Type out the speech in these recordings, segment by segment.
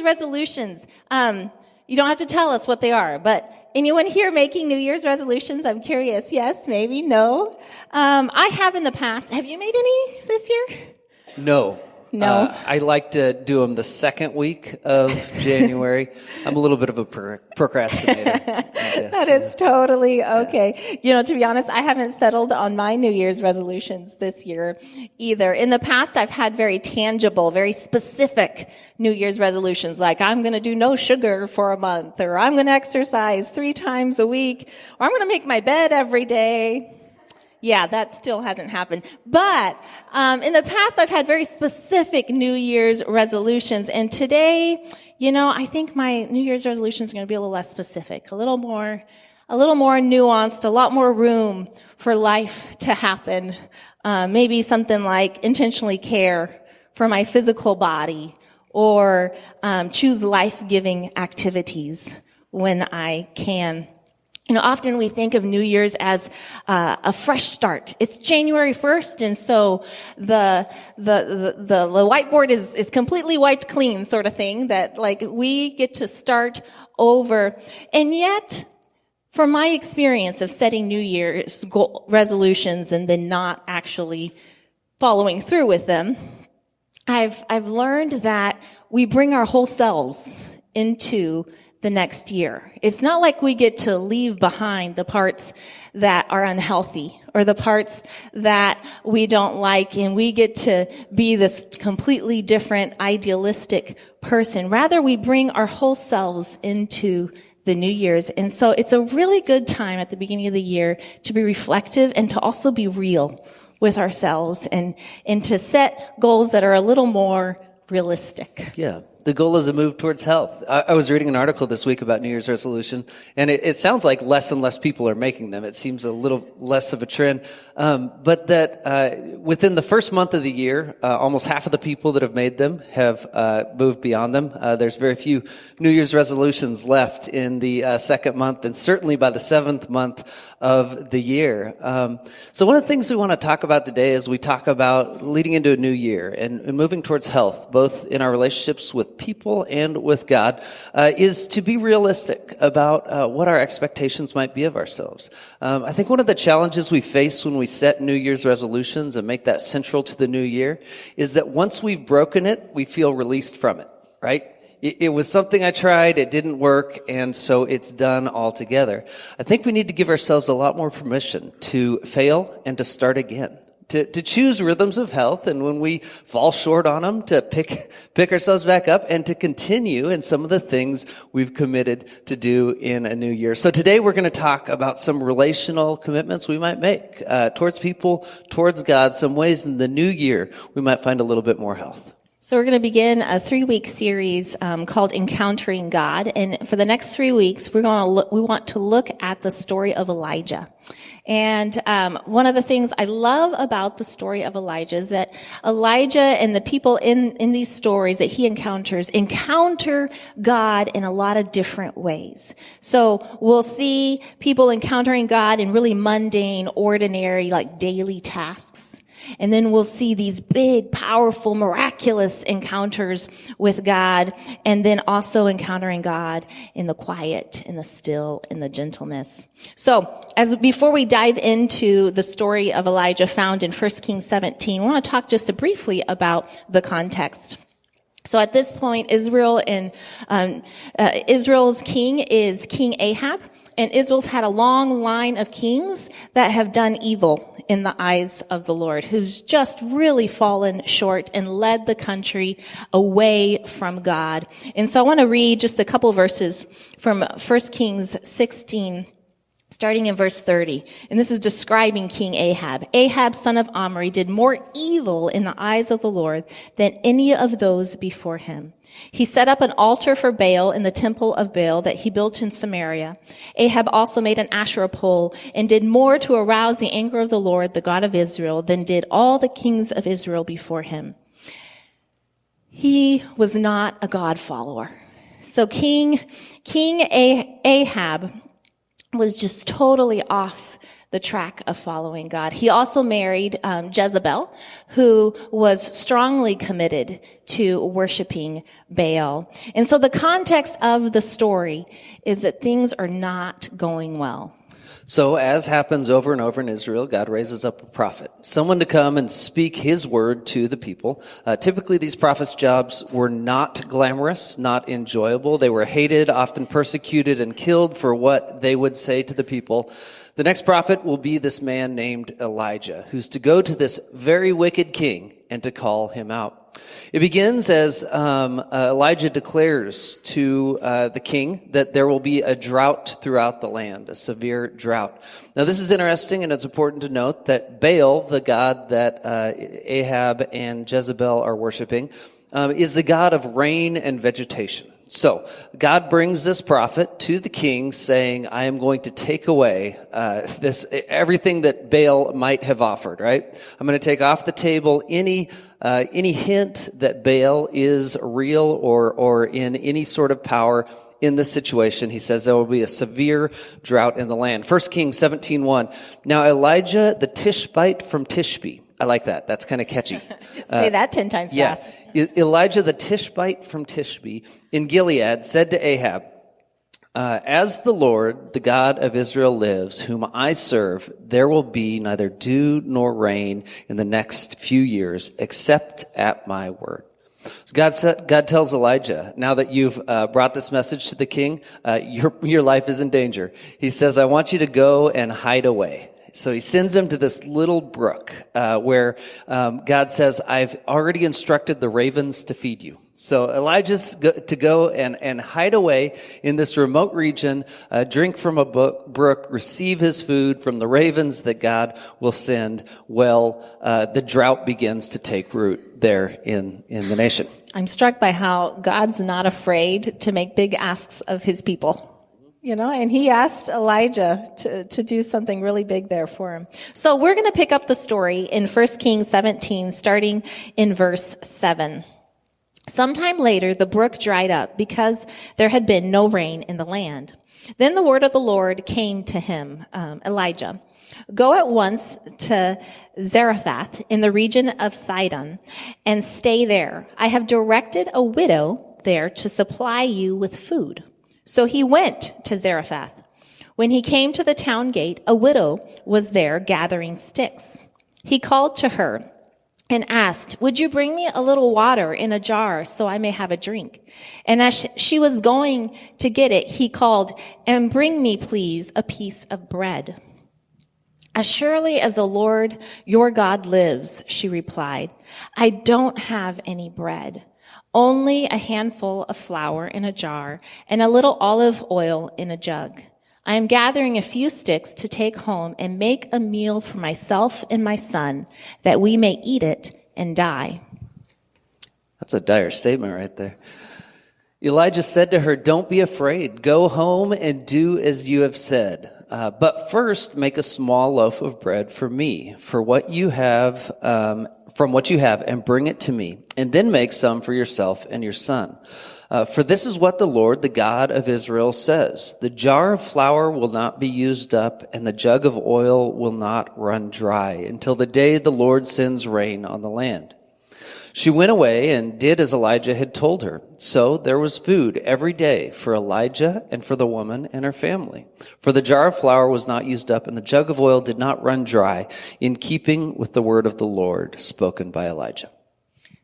resolutions. You don't have to tell us what they are, but anyone here making New Year's resolutions? I'm curious. Yes, maybe, no. I have in the past. Have you made any this year? No. No. I like to do them the second week of January. I'm a little bit of a procrastinator. That is totally okay. You know, to be honest, I haven't settled on my New Year's resolutions this year either. In the past, I've had very tangible, very specific New Year's resolutions, like I'm going to do no sugar for a month, or I'm going to exercise 3 times a week, or I'm going to make my bed every day. Yeah, that still hasn't happened. But in the past, I've had very specific New Year's resolutions. And today, you know, I think my New Year's resolutions are going to be a little less specific, a little more nuanced, a lot more room for life to happen. Maybe something like intentionally care for my physical body, or choose life-giving activities when I can. You know, often we think of New Year's as a fresh start. It's January 1st, and so the whiteboard is completely wiped clean, sort of thing, that like we get to start over. And yet, from my experience of setting New Year's goal resolutions and then not actually following through with them, I've learned that we bring our whole selves into the next year. It's not like we get to leave behind the parts that are unhealthy or the parts that we don't like, and we get to be this completely different idealistic person. Rather, we bring our whole selves into the New Year's. And so it's a really good time at the beginning of the year to be reflective and to also be real with ourselves and to set goals that are a little more realistic. Yeah. The goal is a move towards health. I was reading an article this week about New Year's resolution, and it sounds like less and less people are making them. It seems a little less of a trend. But that within the first month of the year, almost half of the people that have made them have moved beyond them. There's very few New Year's resolutions left in the second month, and certainly by the 7th month of the year. So one of the things we want to talk about today is we talk about leading into a new year and moving towards health, both in our relationships with people and with God, is to be realistic about what our expectations might be of ourselves. I think one of the challenges we face when we set New Year's resolutions and make that central to the new year is that once we've broken it, we feel released from it, right? It was something I tried, it didn't work, and so it's done altogether. I think we need to give ourselves a lot more permission to fail and to start again. To choose rhythms of health, and when we fall short on them, to pick ourselves back up and to continue in some of the things we've committed to do in a new year. So today we're going to talk about some relational commitments we might make towards people, towards God, some ways in the new year we might find a little bit more health. So we're going to begin a 3-week series called Encountering God, and for the next 3 weeks, we want to look at the story of Elijah. And one of the things I love about the story of Elijah is that Elijah and the people in these stories that he encounter God in a lot of different ways. So we'll see people encountering God in really mundane, ordinary, like daily tasks. And then we'll see these big, powerful, miraculous encounters with God, and then also encountering God in the quiet, in the still, in the gentleness. So, before we dive into the story of Elijah found in 1 Kings 17, we want to talk just briefly about the context. So at this point, Israel's king is King Ahab. And Israel's had a long line of kings that have done evil in the eyes of the Lord, who's just really fallen short and led the country away from God. And so I want to read just a couple verses from 1 Kings 16, starting in verse 30. And this is describing King Ahab. Ahab, son of Omri, did more evil in the eyes of the Lord than any of those before him. He set up an altar for Baal in the temple of Baal that he built in Samaria. Ahab also made an Asherah pole and did more to arouse the anger of the Lord, the God of Israel, than did all the kings of Israel before him. He was not a God follower. So King Ahab was just totally off the track of following God. He also married Jezebel, who was strongly committed to worshiping Baal. And so the context of the story is that things are not going well. So, as happens over and over in Israel, God raises up a prophet, someone to come and speak his word to the people. Typically, these prophets' jobs were not glamorous, not enjoyable. They were hated, often persecuted, and killed for what they would say to the people. The next prophet will be this man named Elijah, who's to go to this very wicked king and to call him out. It begins as Elijah declares to the king that there will be a drought throughout the land, a severe drought. Now, this is interesting, and it's important to note that Baal, the god that Ahab and Jezebel are worshiping, is the god of rain and vegetation. So, God brings this prophet to the king saying, I am going to take away everything that Baal might have offered, right? I'm going to take off the table any hint that Baal is real or in any sort of power in this situation. He says there will be a severe drought in the land. 1 Kings 17:1. Now Elijah the Tishbite from Tishbe. I like that. That's kind of catchy. Say that 10 times fast. Elijah the Tishbite from Tishbe in Gilead said to Ahab, as the Lord, the God of Israel lives, whom I serve, there will be neither dew nor rain in the next few years, except at my word. So God tells Elijah, now that you've brought this message to the king, your life is in danger. He says, I want you to go and hide away. So he sends him to this little brook where God says, I've already instructed the ravens to feed you. So Elijah's to go and hide away in this remote region, drink from a brook, receive his food from the ravens that God will send. Well, the drought begins to take root there in the nation. I'm struck by how God's not afraid to make big asks of his people. You know, and he asked Elijah to do something really big there for him. So we're going to pick up the story in 1 Kings 17, starting in verse 7. Sometime later, the brook dried up because there had been no rain in the land. Then the word of the Lord came to him, Elijah. Go at once to Zarephath in the region of Sidon and stay there. I have directed a widow there to supply you with food. So he went to Zarephath. When he came to the town gate, a widow was there gathering sticks. He called to her and asked, would you bring me a little water in a jar so I may have a drink? And as she was going to get it, he called, and bring me, please, a piece of bread. As surely as the Lord your God lives, she replied, I don't have any bread. Only a handful of flour in a jar and a little olive oil in a jug. I am gathering a few sticks to take home and make a meal for myself and my son, that we may eat it and die. That's a dire statement right there. Elijah said to her, don't be afraid. Go home and do as you have said. But first, make a small loaf of bread for me, from what you have, and bring it to me. And then make some for yourself and your son. For this is what the Lord, the God of Israel, says. The jar of flour will not be used up, and the jug of oil will not run dry, until the day the Lord sends rain on the land. She went away and did as Elijah had told her. So there was food every day for Elijah and for the woman and her family. For the jar of flour was not used up, and the jug of oil did not run dry, in keeping with the word of the Lord spoken by Elijah.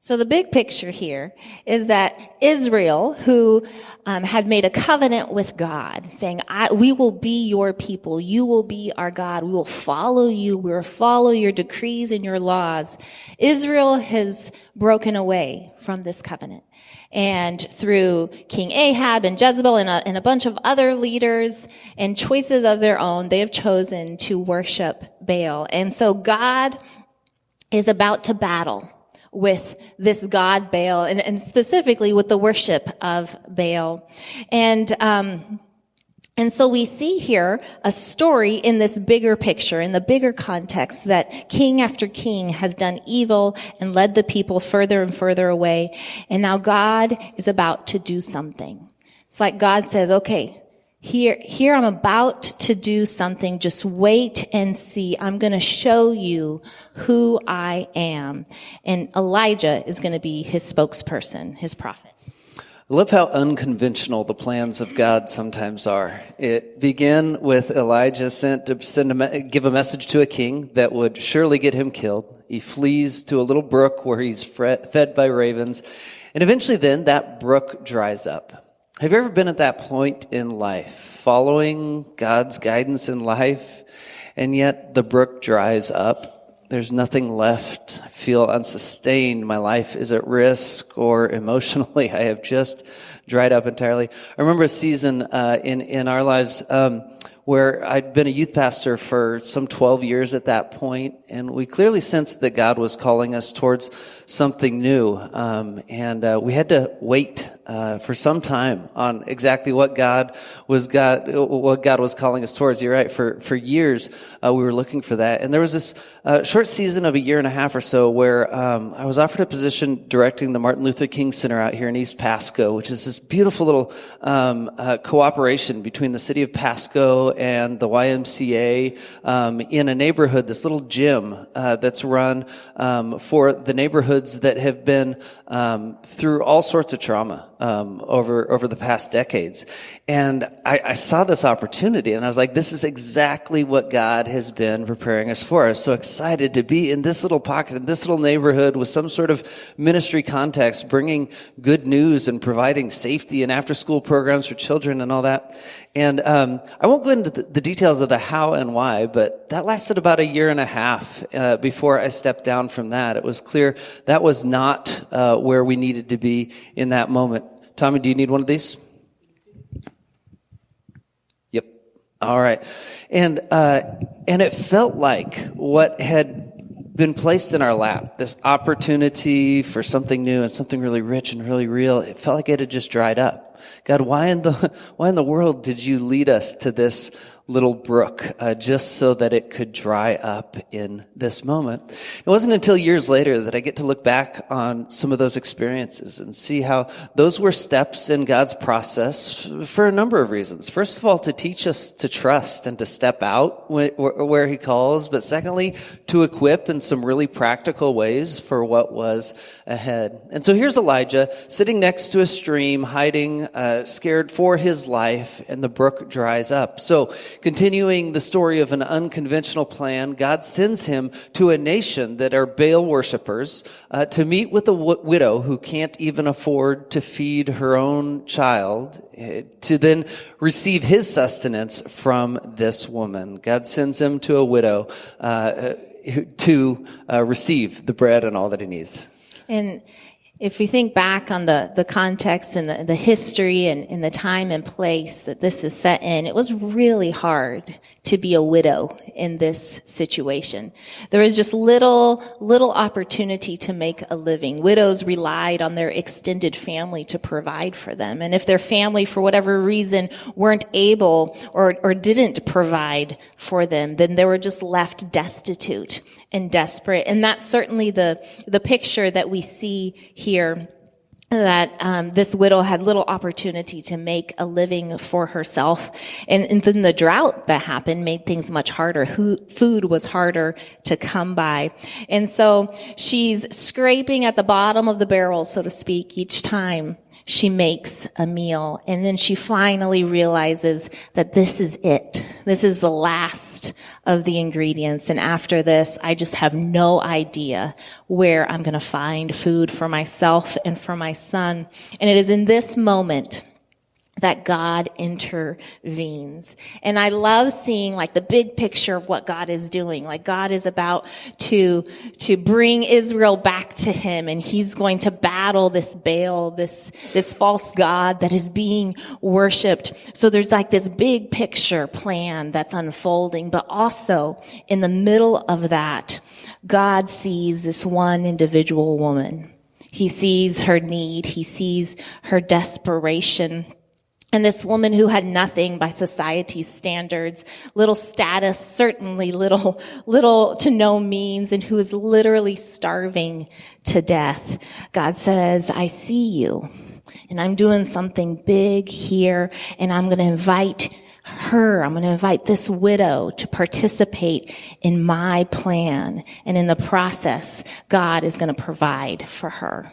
So the big picture here is that Israel, who had made a covenant with God, saying, we will be your people, you will be our God, we will follow you, we will follow your decrees and your laws. Israel has broken away from this covenant. And through King Ahab and Jezebel and a bunch of other leaders and choices of their own, they have chosen to worship Baal. And so God is about to battle with this god Baal, and specifically with the worship of Baal. And so we see here a story in this bigger picture, in the bigger context, that king after king has done evil and led the people further and further away. And now God is about to do something. It's like God says, okay, Here I'm about to do something. Just wait and see. I'm going to show you who I am. And Elijah is going to be his spokesperson, his prophet. I love how unconventional the plans of God sometimes are. It began with Elijah sent to give a message to a king that would surely get him killed. He flees to a little brook where he's fed by ravens. And eventually then that brook dries up. Have you ever been at that point in life, following God's guidance in life, and yet the brook dries up? There's nothing left. I feel unsustained. My life is at risk, or emotionally, I have just dried up entirely. I remember a season in our lives where I'd been a youth pastor for some 12 years at that point, and we clearly sensed that God was calling us towards something new. And we had to wait for some time on exactly what God was calling us towards. You're right. For years, we were looking for that. And there was this short season of a year and a half or so where I was offered a position directing the Martin Luther King Center out here in East Pasco, which is this beautiful little cooperation between the city of Pasco and the YMCA in a neighborhood, this little gym that's run for the neighborhoods that have been through all sorts of trauma over the past decades. And I saw this opportunity, and I was like, this is exactly what God has been preparing us for. I was so excited to be in this little pocket, in this little neighborhood with some sort of ministry context, bringing good news and providing safety and after-school programs for children and all that. And I won't go into the details of the how and why, but that lasted about a year and a half before I stepped down from that. It was clear that was not where we needed to be in that moment. Tommy, do you need one of these? Yep. All right. And it felt like what had been placed in our lap, this opportunity for something new and something really rich and really real, it felt like it had just dried up. God, why in the world did you lead us to this little brook just so that it could dry up in this moment? It wasn't until years later that I get to look back on some of those experiences and see how those were steps in God's process for a number of reasons. First of all, to teach us to trust and to step out where He calls, but secondly, to equip in some really practical ways for what was ahead. And so here's Elijah sitting next to a stream, hiding, scared for his life, and the brook dries up. So continuing the story of an unconventional plan, God sends him to a nation that are Baal worshipers to meet with a widow who can't even afford to feed her own child, to then receive his sustenance from this woman. God sends him to a widow to receive the bread and all that he needs. And if we think back on the context and the history and the time and place that this is set in, it was really hard to be a widow in this situation. There was just little opportunity to make a living. Widows relied on their extended family to provide for them. And if their family, for whatever reason, weren't able or didn't provide for them, then they were just left destitute and desperate. And that's certainly the picture that we see here, that this widow had little opportunity to make a living for herself. And then the drought that happened made things much harder. Food was harder to come by. And so she's scraping at the bottom of the barrel, so to speak, each time she makes a meal. And then she finally realizes that this is it. This is the last of the ingredients. And after this, I just have no idea where I'm going to find food for myself and for my son. And it is in this moment that God intervenes. And I love seeing like the big picture of what God is doing. Like God is about to bring Israel back to him, and he's going to battle this Baal, this false god that is being worshipped. So there's like this big picture plan that's unfolding, but also in the middle of that, God sees this one individual woman. He sees her need. He sees her desperation. And this woman who had nothing by society's standards, little status, certainly little to no means, and who is literally starving to death. God says, I see you. And I'm doing something big here, and I'm going to invite this widow to participate in my plan. And in the process, God is going to provide for her.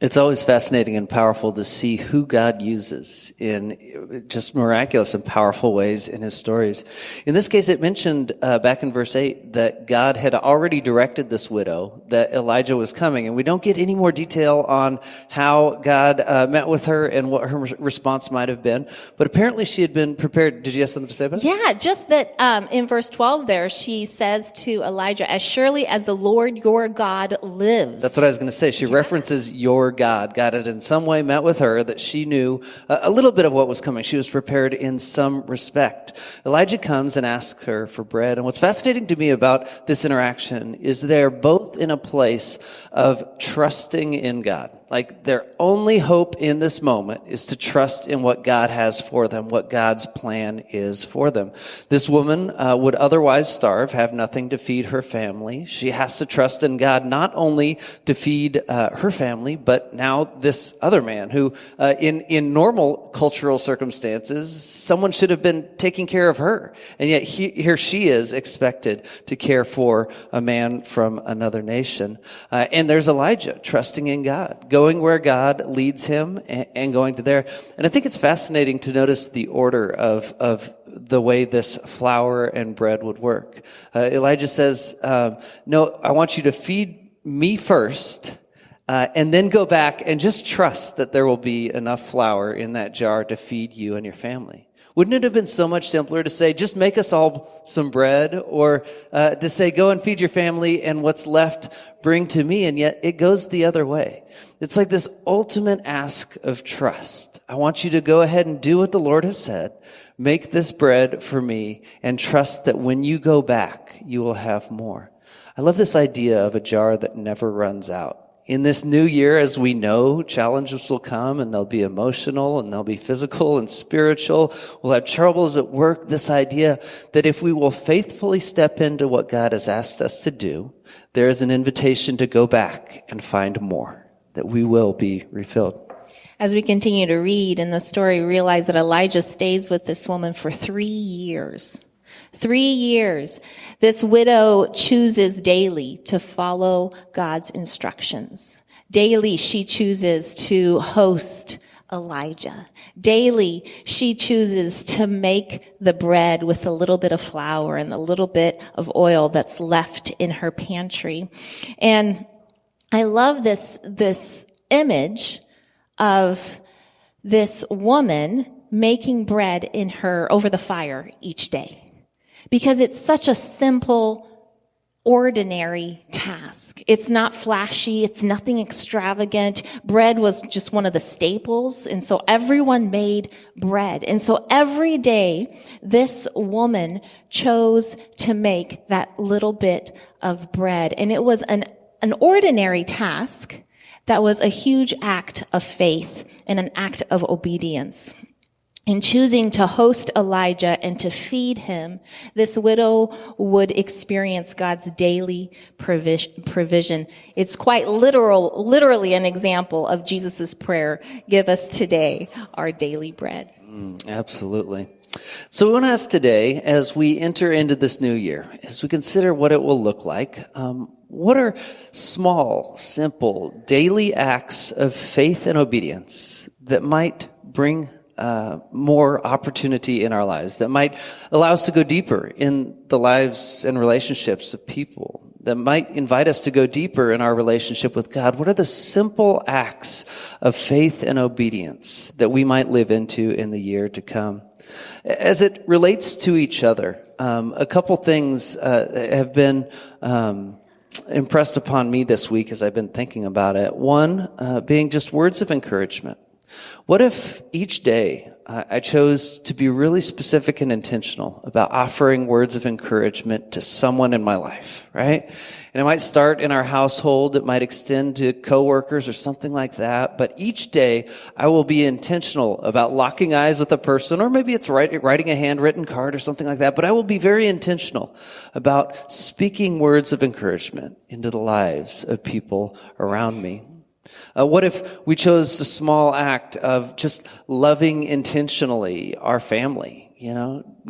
It's always fascinating and powerful to see who God uses in just miraculous and powerful ways in his stories. In this case, it mentioned back in verse 8 that God had already directed this widow that Elijah was coming. And we don't get any more detail on how God met with her and what her response might have been. But apparently she had been prepared. Did you have something to say about it? Yeah, just that in verse 12 there, she says to Elijah, as surely as the Lord your God lives. That's what I was going to say. She references your God. God had in some way met with her that she knew a little bit of what was coming. She was prepared in some respect. Elijah comes and asks her for bread. And what's fascinating to me about this interaction is they're both in a place of trusting in God. Like their only hope in this moment is to trust in what God has for them, what God's plan is for them. This woman would otherwise starve, have nothing to feed her family. She has to trust in God not only to feed her family, but now this other man who, in normal cultural circumstances, someone should have been taking care of her. And yet here she is expected to care for a man from another nation. And there's Elijah trusting in God, going where God leads him and going to there. And I think it's fascinating to notice the order of the way this flour and bread would work. Elijah says, no, I want you to feed me first, and then go back and just trust that there will be enough flour in that jar to feed you and your family. Wouldn't it have been so much simpler to say, just make us all some bread, or to say, go and feed your family and what's left bring to me? And yet it goes the other way. It's like this ultimate ask of trust. I want you to go ahead and do what the Lord has said. Make this bread for me and trust that when you go back, you will have more. I love this idea of a jar that never runs out. In this new year, as we know, challenges will come and they'll be emotional and they'll be physical and spiritual. We'll have troubles at work. This idea that if we will faithfully step into what God has asked us to do, there is an invitation to go back and find more, that we will be refilled. As we continue to read in the story, we realize that Elijah stays with this woman for 3 years. 3 years. This widow chooses daily to follow God's instructions. Daily, she chooses to host Elijah. Daily, she chooses to make the bread with a little bit of flour and a little bit of oil that's left in her pantry. And I love this image of this woman making bread over the fire each day. Because it's such a simple, ordinary task. It's not flashy. It's nothing extravagant. Bread was just one of the staples. And so everyone made bread. And so every day, this woman chose to make that little bit of bread. And it was an ordinary task that was a huge act of faith and an act of obedience. In choosing to host Elijah and to feed him, this widow would experience God's daily provision. It's quite literally an example of Jesus' prayer, give us today our daily bread. Absolutely. So we want to ask today, as we enter into this new year, as we consider what it will look like, what are small, simple, daily acts of faith and obedience that might bring more opportunity in our lives, that might allow us to go deeper in the lives and relationships of people, that might invite us to go deeper in our relationship with God? What are the simple acts of faith and obedience that we might live into in the year to come? As it relates to each other, a couple things have been impressed upon me this week as I've been thinking about it. One being just words of encouragement. What if each day I chose to be really specific and intentional about offering words of encouragement to someone in my life, right? And it might start in our household. It might extend to coworkers or something like that. But each day I will be intentional about locking eyes with a person, or maybe it's writing a handwritten card or something like that. But I will be very intentional about speaking words of encouragement into the lives of people around me. What if we chose the small act of just loving intentionally our family?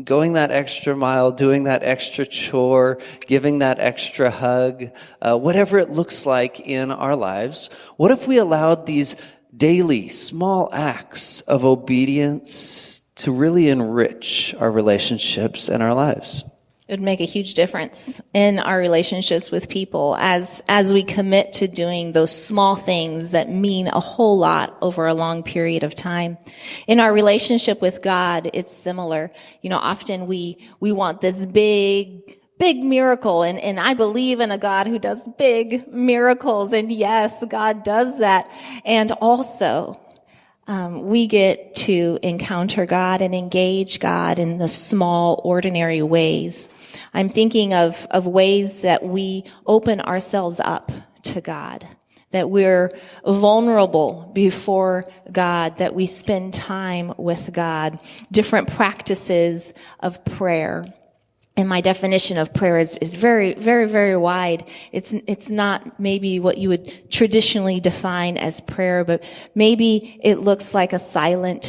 Going that extra mile, doing that extra chore, giving that extra hug, whatever it looks like in our lives. What if we allowed these daily small acts of obedience to really enrich our relationships and our lives? It would make a huge difference in our relationships with people as we commit to doing those small things that mean a whole lot over a long period of time. In our relationship with God, it's similar. Often we want this big miracle, and I believe in a God who does big miracles, and yes, God does that. And also, we get to encounter God and engage God in the small, ordinary ways. I'm thinking of ways that we open ourselves up to God, that we're vulnerable before God, that we spend time with God, different practices of prayer. And my definition of prayer is very, very, very wide. It's not maybe what you would traditionally define as prayer, but maybe it looks like a silent,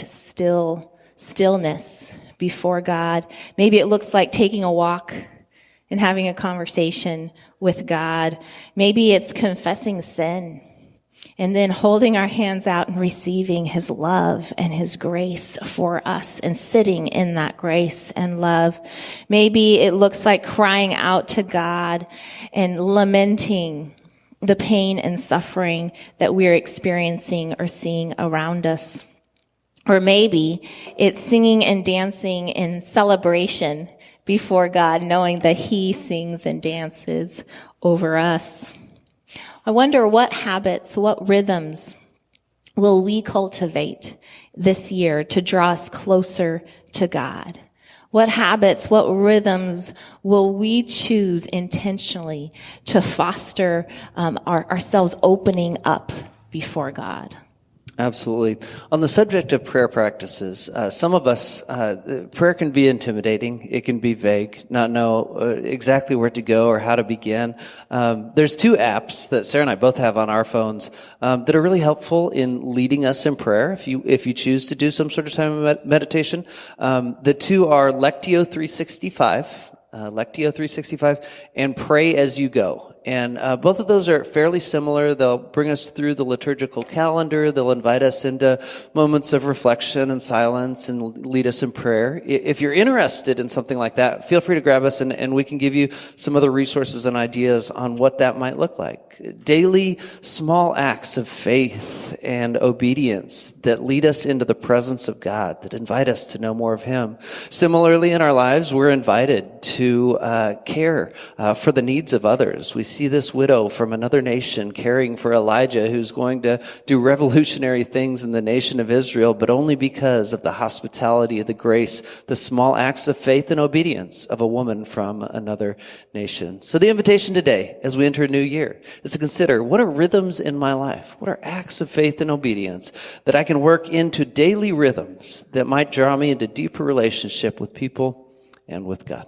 stillness before God. Maybe it looks like taking a walk and having a conversation with God. Maybe it's confessing sin and then holding our hands out and receiving his love and his grace for us and sitting in that grace and love. Maybe it looks like crying out to God and lamenting the pain and suffering that we're experiencing or seeing around us. Or maybe it's singing and dancing in celebration before God, knowing that he sings and dances over us. I wonder what habits, what rhythms will we cultivate this year to draw us closer to God? What habits, what rhythms will we choose intentionally to foster ourselves opening up before God? Absolutely. On the subject of prayer practices, some of us, prayer can be intimidating. It can be vague, not know exactly where to go or how to begin. There's two apps that Sarah and I both have on our phones that are really helpful in leading us in prayer if you choose to do some sort of time of meditation. The two are Lectio 365, and Pray As You Go. And both of those are fairly similar. They'll bring us through the liturgical calendar. They'll invite us into moments of reflection and silence and lead us in prayer. If you're interested in something like that, feel free to grab us and we can give you some other resources and ideas on what that might look like. Daily small acts of faith and obedience that lead us into the presence of God, that invite us to know more of him. Similarly, in our lives, we're invited to care for the needs of others. We see this widow from another nation caring for Elijah, who's going to do revolutionary things in the nation of Israel, but only because of the hospitality, the grace, the small acts of faith and obedience of a woman from another nation. So the invitation today, as we enter a new year, is to consider, what are rhythms in my life? What are acts of faith and obedience that I can work into daily rhythms that might draw me into deeper relationship with people and with God?